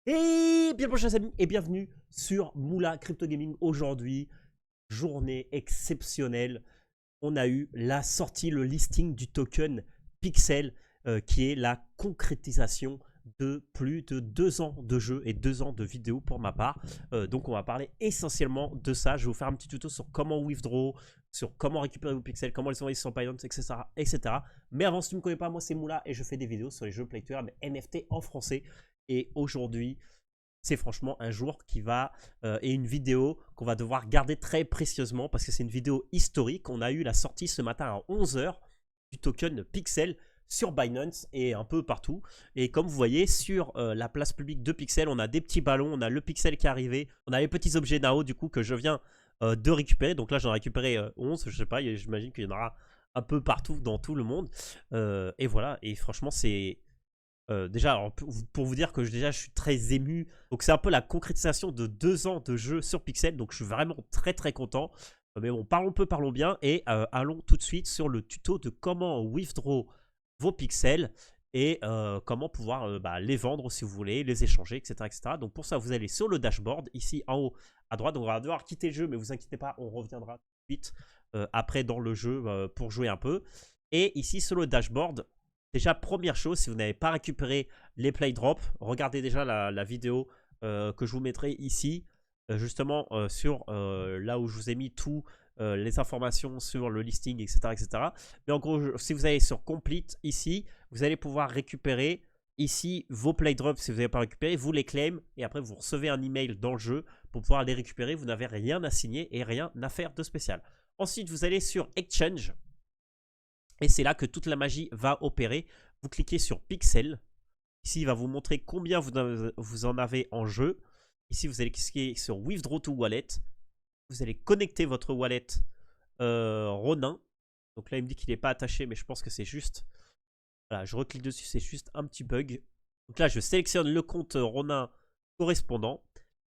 Et bien bonjour chers amis et bienvenue sur Moula Crypto Gaming. Aujourd'hui, journée exceptionnelle. On a eu la sortie, le listing du token Pixel qui est la concrétisation de plus de 2 ans de jeu et 2 ans de vidéos pour ma part. Donc on va parler essentiellement de ça. Je vais vous faire un petit tuto sur comment withdraw, sur comment récupérer vos pixels, comment les envoyer sur Binance, etc., etc. Mais avant, si tu ne me connais pas, moi c'est Moula et je fais des vidéos sur les jeux Play to Earn NFT en français. Et aujourd'hui, c'est franchement un jour qui va et une vidéo qu'on va devoir garder très précieusement parce que c'est une vidéo historique. On a eu la sortie ce matin à 11 h du token Pixel sur Binance et un peu partout. Et comme vous voyez, sur la place publique de Pixel, on a des petits ballons, on a le Pixel qui est arrivé, on a les petits objets Nao du coup que je viens de récupérer. Donc là, j'en ai récupéré 11, je sais pas, j'imagine qu'il y en aura un peu partout dans tout le monde. Et voilà, et franchement, c'est... déjà, alors, pour vous dire que déjà je suis très ému. Donc c'est un peu la concrétisation de 2 ans de jeu sur Pixel. Donc je suis vraiment très très content. Mais bon, parlons peu, parlons bien. Et allons tout de suite sur le tuto de comment withdraw vos pixels. Et comment pouvoir les vendre si vous voulez, les échanger, etc., etc. Donc pour ça, vous allez sur le dashboard, ici en haut à droite. Donc on va devoir quitter le jeu, mais vous inquiétez pas, on reviendra tout de suite après dans le jeu pour jouer un peu. Et ici sur le dashboard, déjà, première chose, si vous n'avez pas récupéré les play drops, regardez déjà la vidéo que je vous mettrai ici, justement sur là où je vous ai mis tout les informations sur le listing, etc., etc. Mais en gros, si vous allez sur Complete ici, vous allez pouvoir récupérer ici vos play drops si vous n'avez pas récupéré, vous les claim et après vous recevez un email dans le jeu pour pouvoir les récupérer. Vous n'avez rien à signer et rien à faire de spécial. Ensuite, vous allez sur Exchange. Et c'est là que toute la magie va opérer. Vous cliquez sur Pixel. Ici, il va vous montrer combien vous en avez en jeu. Ici, vous allez cliquer sur Withdraw to Wallet. Vous allez connecter votre wallet Ronin. Donc là, il me dit qu'il n'est pas attaché, mais je pense que c'est juste... Voilà, je reclique dessus, c'est juste un petit bug. Donc là, je sélectionne le compte Ronin correspondant.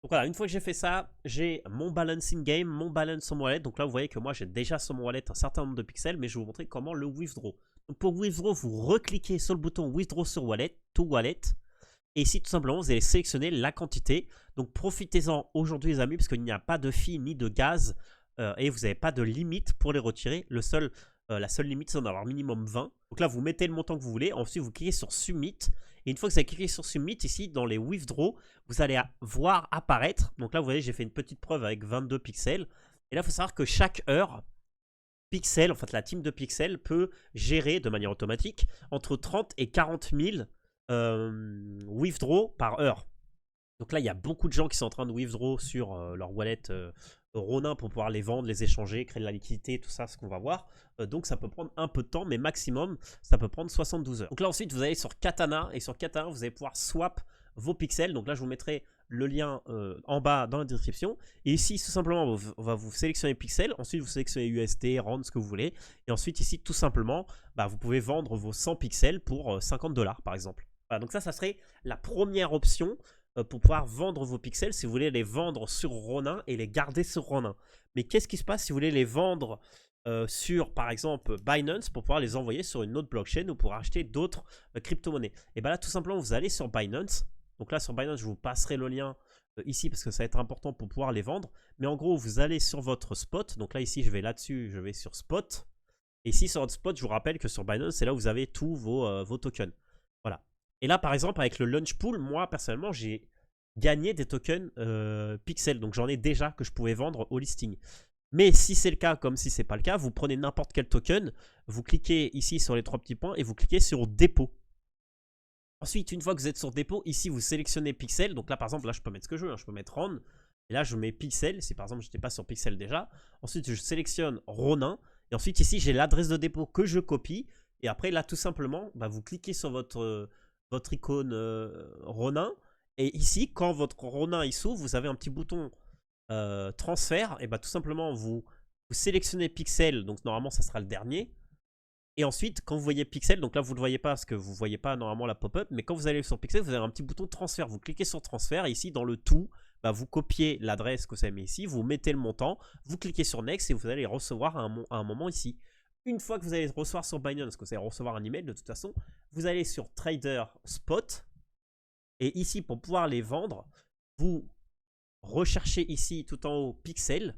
Donc voilà, une fois que j'ai fait ça, j'ai mon balance in-game, mon balance sur mon wallet. Donc là, vous voyez que moi, j'ai déjà sur mon wallet un certain nombre de pixels, mais je vais vous montrer comment le withdraw. Donc pour withdraw, vous recliquez sur le bouton withdraw sur wallet, to wallet. Et ici, tout simplement, vous allez sélectionner la quantité. Donc profitez-en aujourd'hui, les amis, parce qu'il n'y a pas de fee ni de gaz. Et vous n'avez pas de limite pour les retirer. La seule limite, c'est d'en avoir minimum 20. Donc là, vous mettez le montant que vous voulez. Ensuite, vous cliquez sur Submit. Et une fois que vous avez cliqué sur Submit, ici, dans les Withdraw, vous allez voir apparaître. Donc là, vous voyez, j'ai fait une petite preuve avec 22 pixels. Et là, il faut savoir que chaque heure, Pixel, en fait, la team de Pixel peut gérer de manière automatique entre 30 et 40 000 withdraw par heure. Donc là, il y a beaucoup de gens qui sont en train de withdraw sur leur wallet Ronin pour pouvoir les vendre, les échanger, créer de la liquidité, tout ça, ce qu'on va voir. Donc ça peut prendre un peu de temps, mais maximum, ça peut prendre 72 heures. Donc là, ensuite, vous allez sur Katana, et sur Katana, vous allez pouvoir swap vos pixels. Donc là, je vous mettrai le lien en bas dans la description. Et ici, tout simplement, on va vous sélectionner pixels. Ensuite, vous sélectionnez USD, RAND, ce que vous voulez. Et ensuite, ici, tout simplement, vous pouvez vendre vos 100 pixels pour 50 $, par exemple. Voilà, donc ça serait la première option pour pouvoir vendre vos pixels si vous voulez les vendre sur Ronin et les garder sur Ronin. Mais qu'est-ce qui se passe si vous voulez les vendre sur, par exemple, Binance pour pouvoir les envoyer sur une autre blockchain ou pour acheter d'autres crypto-monnaies? Et bien là, tout simplement, vous allez sur Binance. Donc là, sur Binance, je vous passerai le lien ici parce que ça va être important pour pouvoir les vendre. Mais en gros, vous allez sur votre spot. Donc là, ici, je vais là-dessus, je vais sur spot. Et ici, sur votre spot, je vous rappelle que sur Binance, c'est là où vous avez tous vos tokens. Voilà. Et là, par exemple, avec le launch pool, moi, personnellement, j'ai gagné des tokens Pixel. Donc, j'en ai déjà que je pouvais vendre au listing. Mais si c'est le cas, comme si c'est pas le cas, vous prenez n'importe quel token, vous cliquez ici sur les 3 petits points et vous cliquez sur dépôt. Ensuite, une fois que vous êtes sur dépôt, ici, vous sélectionnez Pixel. Donc là, par exemple, là, je peux mettre ce que je veux. Hein. Je peux mettre RON. Et là, je mets Pixel. Si par exemple, je n'étais pas sur Pixel déjà. Ensuite, je sélectionne Ronin. Et ensuite, ici, j'ai l'adresse de dépôt que je copie. Et après, là, tout simplement, vous cliquez sur votre icône Ronin. Et ici, quand votre Ronin il s'ouvre, vous avez un petit bouton transfert. Et tout simplement, vous sélectionnez Pixel. Donc normalement, ça sera le dernier. Et ensuite, quand vous voyez Pixel, donc là vous ne le voyez pas parce que vous ne voyez pas normalement la pop-up, mais quand vous allez sur Pixel, vous avez un petit bouton transfert. Vous cliquez sur transfert et ici dans le tout, vous copiez l'adresse que vous avez mis ici, vous mettez le montant, vous cliquez sur Next et vous allez recevoir à un moment ici. Une fois que vous allez recevoir sur Binance, que vous allez recevoir un email de toute façon, vous allez sur Trader Spot Et ici, pour pouvoir les vendre, vous recherchez ici tout en haut pixels.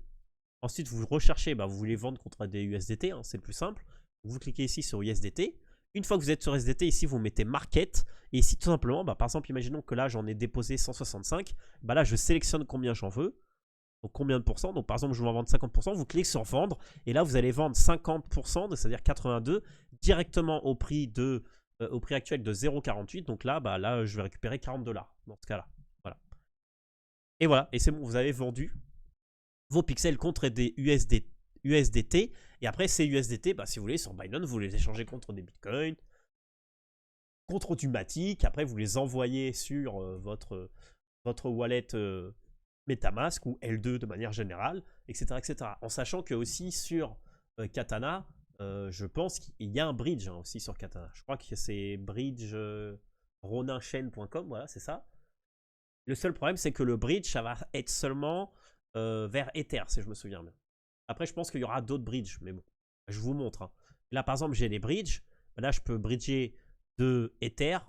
Ensuite, vous recherchez, vous voulez vendre contre des USDT, hein, c'est le plus simple. Vous cliquez ici sur USDT. Une fois que vous êtes sur USDT, ici, vous mettez Market. Et ici, tout simplement, par exemple, imaginons que là, j'en ai déposé 165. Là, je sélectionne combien j'en veux. Donc, combien de pourcents. Donc, par exemple, je veux en vendre 50%. Vous cliquez sur Vendre. Et là, vous allez vendre 50%, c'est-à-dire 82, directement au prix actuel de 0,48. Donc là, là, je vais récupérer 40 $ dans ce cas-là. Voilà. Et voilà. Et c'est bon, vous avez vendu vos pixels contre des USDT. Et après, ces USDT, si vous voulez, sur Binance, vous les échangez contre des bitcoins, contre du Matic. Après, vous les envoyez sur votre wallet MetaMask ou L2 de manière générale, etc. etc. En sachant que aussi sur Katana, je pense qu'il y a un bridge aussi sur Katana. Je crois que c'est bridge roninchain.com, voilà, c'est ça. Le seul problème, c'est que le bridge, ça va être seulement vers Ether, si je me souviens bien. Après, je pense qu'il y aura d'autres bridges, mais bon, je vous montre. Hein. Là, par exemple, j'ai les bridges. Là, je peux bridger de Ether,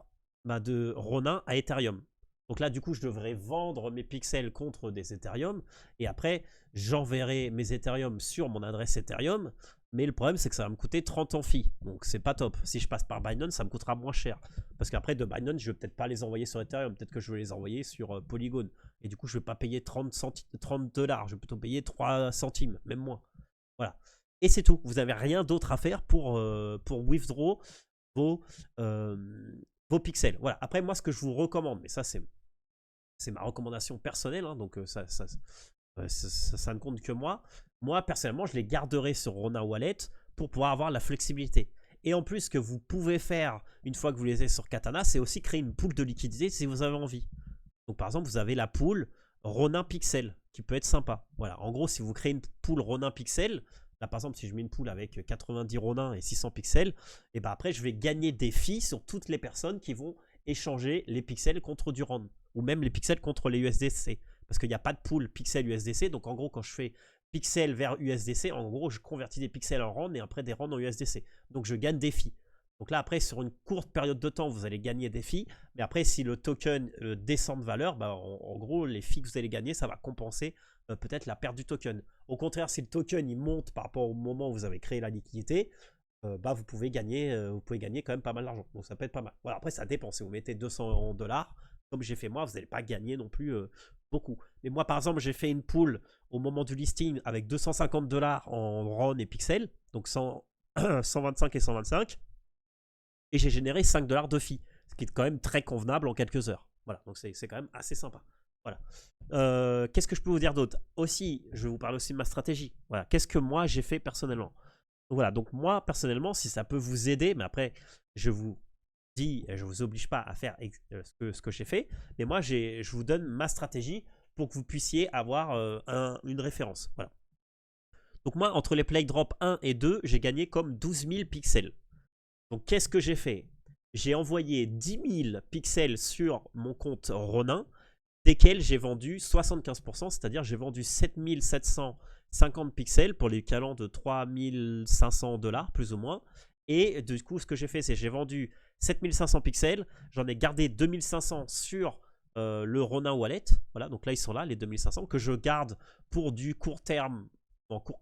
de Ronin à Ethereum. Donc là, du coup, je devrais vendre mes pixels contre des Ethereum. Et après, j'enverrai mes Ethereum sur mon adresse Ethereum. Mais le problème, c'est que ça va me coûter 30 amphi. Donc, c'est pas top. Si je passe par Binance, ça me coûtera moins cher. Parce qu'après, de Binance, je vais peut-être pas les envoyer sur Ethereum. Peut-être que je vais les envoyer sur Polygon. Et du coup, je vais pas payer 30 $. Je vais plutôt payer 3 centimes, même moins. Voilà. Et c'est tout. Vous n'avez rien d'autre à faire pour withdraw vos pixels. Voilà. Après, moi, ce que je vous recommande, mais ça, c'est ma recommandation personnelle, hein, donc ça ne compte que moi. Moi, personnellement, je les garderai sur Ronin Wallet pour pouvoir avoir la flexibilité. Et en plus, ce que vous pouvez faire une fois que vous les avez sur Katana, c'est aussi créer une pool de liquidité si vous avez envie. Donc, par exemple, vous avez la pool Ronin Pixel qui peut être sympa. Voilà, en gros, si vous créez une pool Ronin Pixel, là, par exemple, si je mets une pool avec 90 Ronin et 600 pixels, et après, je vais gagner des fees sur toutes les personnes qui vont échanger les pixels contre du RON ou même les pixels contre les USDC. Parce qu'il n'y a pas de pool pixel USDC. Donc, en gros, quand je fais pixels vers USDC, en gros, je convertis des pixels en RON et après des RON en USDC. Donc, je gagne des fees. Donc là, après, sur une courte période de temps, vous allez gagner des fees. Mais après, si le token descend de valeur, en gros, les fees que vous allez gagner, ça va compenser peut-être la perte du token. Au contraire, si le token il monte par rapport au moment où vous avez créé la liquidité, vous pouvez gagner quand même pas mal d'argent. Donc ça peut être pas mal. Voilà, après, ça dépend. Si vous mettez 200 $, comme j'ai fait moi, vous n'allez pas gagner non plus beaucoup. Mais moi, par exemple, j'ai fait une pool au moment du listing avec 250 $ en RON et pixels, donc 125 et 125. Et j'ai généré 5 $ de fee, ce qui est quand même très convenable en quelques heures. Voilà, donc c'est quand même assez sympa. Voilà. Qu'est-ce que je peux vous dire d'autre? Aussi, je vais vous parler aussi de ma stratégie. Voilà, qu'est-ce que moi j'ai fait personnellement? Voilà, donc moi personnellement, si ça peut vous aider, mais après, je vous dis, je vous oblige pas à faire ce que j'ai fait, mais moi, je vous donne ma stratégie pour que vous puissiez avoir une référence. Voilà. Donc moi, entre les play drop 1 et 2, j'ai gagné comme 12 000 pixels. Donc qu'est-ce que j'ai fait? J'ai envoyé 10 000 pixels sur mon compte Ronin, desquels j'ai vendu 75%, c'est-à-dire j'ai vendu 7 750 pixels pour l'équivalent de 3 500 $ plus ou moins. Et du coup, ce que j'ai fait, c'est j'ai vendu 7500 pixels, j'en ai gardé 2500 sur le Ronin Wallet. Voilà, donc là, ils sont là, les 2500, que je garde pour du court terme.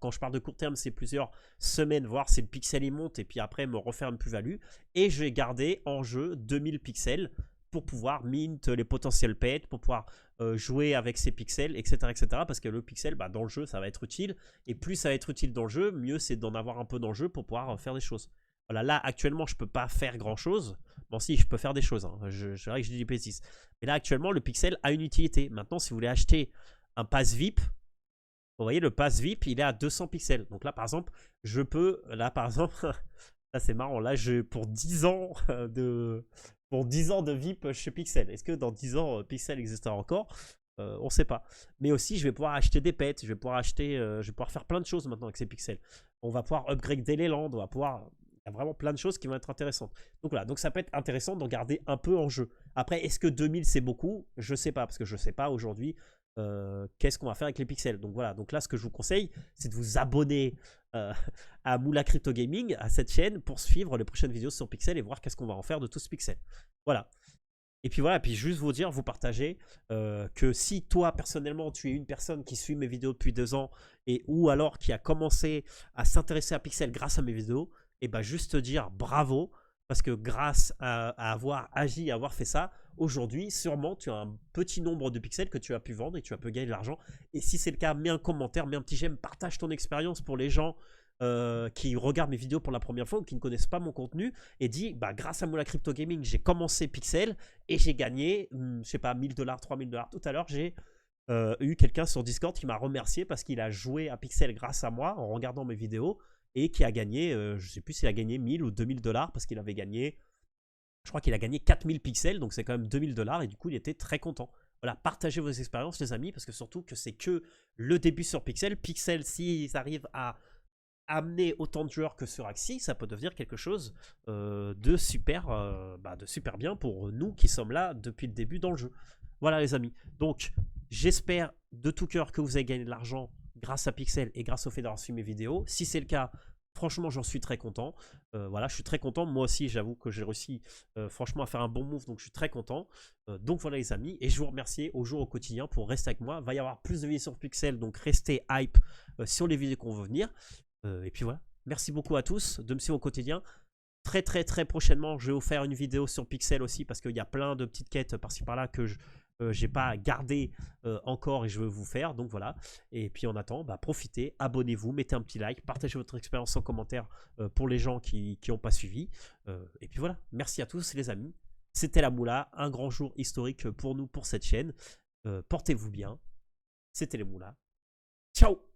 Quand je parle de court terme, c'est plusieurs semaines, voir si le pixel il monte et puis après me refaire une plus-value. Et je vais garder en jeu 2000 pixels pour pouvoir mint les potentiels pets, pour pouvoir jouer avec ces pixels, etc., etc. Parce que le pixel, dans le jeu, ça va être utile. Et plus ça va être utile dans le jeu, mieux c'est d'en avoir un peu dans le jeu pour pouvoir faire des choses. Voilà, là, actuellement, je ne peux pas faire grand-chose. Bon, si, je peux faire des choses. Hein. C'est vrai que je dis des bêtises. Mais là, actuellement, le pixel a une utilité. Maintenant, si vous voulez acheter un pass VIP, vous voyez, le pass VIP, il est à 200 pixels. Donc là, par exemple, je peux... Là, par exemple... Là, c'est marrant. Là, pour 10 ans de VIP chez Pixel. Est-ce que dans 10 ans, Pixel existera encore? On ne sait pas. Mais aussi, je vais pouvoir acheter des pets. Je vais pouvoir faire plein de choses maintenant avec ces pixels. On va pouvoir upgrader les landes. On va pouvoir... Il y a vraiment plein de choses qui vont être intéressantes. Donc voilà, donc ça peut être intéressant d'en garder un peu en jeu. Après, est-ce que 2000 c'est beaucoup? Je ne sais pas, parce que je ne sais pas aujourd'hui qu'est-ce qu'on va faire avec les pixels. Donc voilà, donc là ce que je vous conseille, c'est de vous abonner à Moula Crypto Gaming, à cette chaîne, pour suivre les prochaines vidéos sur Pixel et voir qu'est-ce qu'on va en faire de tout ce pixel. Voilà. Et puis voilà, puis juste vous dire, vous partager que si toi personnellement tu es une personne qui suit mes vidéos depuis 2 ans et ou alors qui a commencé à s'intéresser à Pixel grâce à mes vidéos, et ben juste te dire bravo parce que grâce à avoir agi, à avoir fait ça, aujourd'hui sûrement tu as un petit nombre de pixels que tu as pu vendre et tu as pu gagner de l'argent. Et si c'est le cas, mets un commentaire, mets un petit j'aime, partage ton expérience pour les gens qui regardent mes vidéos pour la première fois ou qui ne connaissent pas mon contenu et dit bah, grâce à Moula Crypto Gaming j'ai commencé Pixel et j'ai gagné je sais pas 1000 $, 3000 $. Tout à l'heure j'ai eu quelqu'un sur Discord qui m'a remercié parce qu'il a joué à Pixel grâce à moi en regardant mes vidéos et qui a gagné je sais plus s'il a gagné 1000 ou 2000 $ parce qu'il avait gagné, je crois qu'il a gagné 4000 pixels, donc c'est quand même 2000 $ et du coup il était très content. Voilà, partagez vos expériences les amis parce que surtout que c'est que le début sur Pixel. Pixel, s'ils arrivent à amener autant de joueurs que sur Axie, ça peut devenir quelque chose de super bien pour nous qui sommes là depuis le début dans le jeu. Voilà les amis, donc j'espère de tout cœur que vous avez gagné de l'argent grâce à Pixel et grâce au fait d'avoir suivi mes vidéos. Si c'est le cas, franchement j'en suis très content. Voilà, je suis très content, moi aussi j'avoue que j'ai réussi franchement à faire un bon move, donc je suis très content. Donc voilà les amis, et je vous remercie au jour au quotidien pour rester avec moi. Il va y avoir plus de vidéos sur Pixel, donc restez hype sur les vidéos qu'on veut venir. Et puis voilà, merci beaucoup à tous de me suivre au quotidien. Très prochainement, je vais vous faire une vidéo sur Pixel aussi parce qu'il y a plein de petites quêtes par-ci par-là que je n'ai pas gardé encore et je veux vous faire. Donc voilà. Et puis en attendant, bah, profitez, abonnez-vous, mettez un petit like, partagez votre expérience en commentaire pour les gens qui n'ont pas suivi. Et puis voilà, merci à tous les amis. C'était la Moula, un grand jour historique pour nous, pour cette chaîne. Portez-vous bien. C'était les Moulas. Ciao!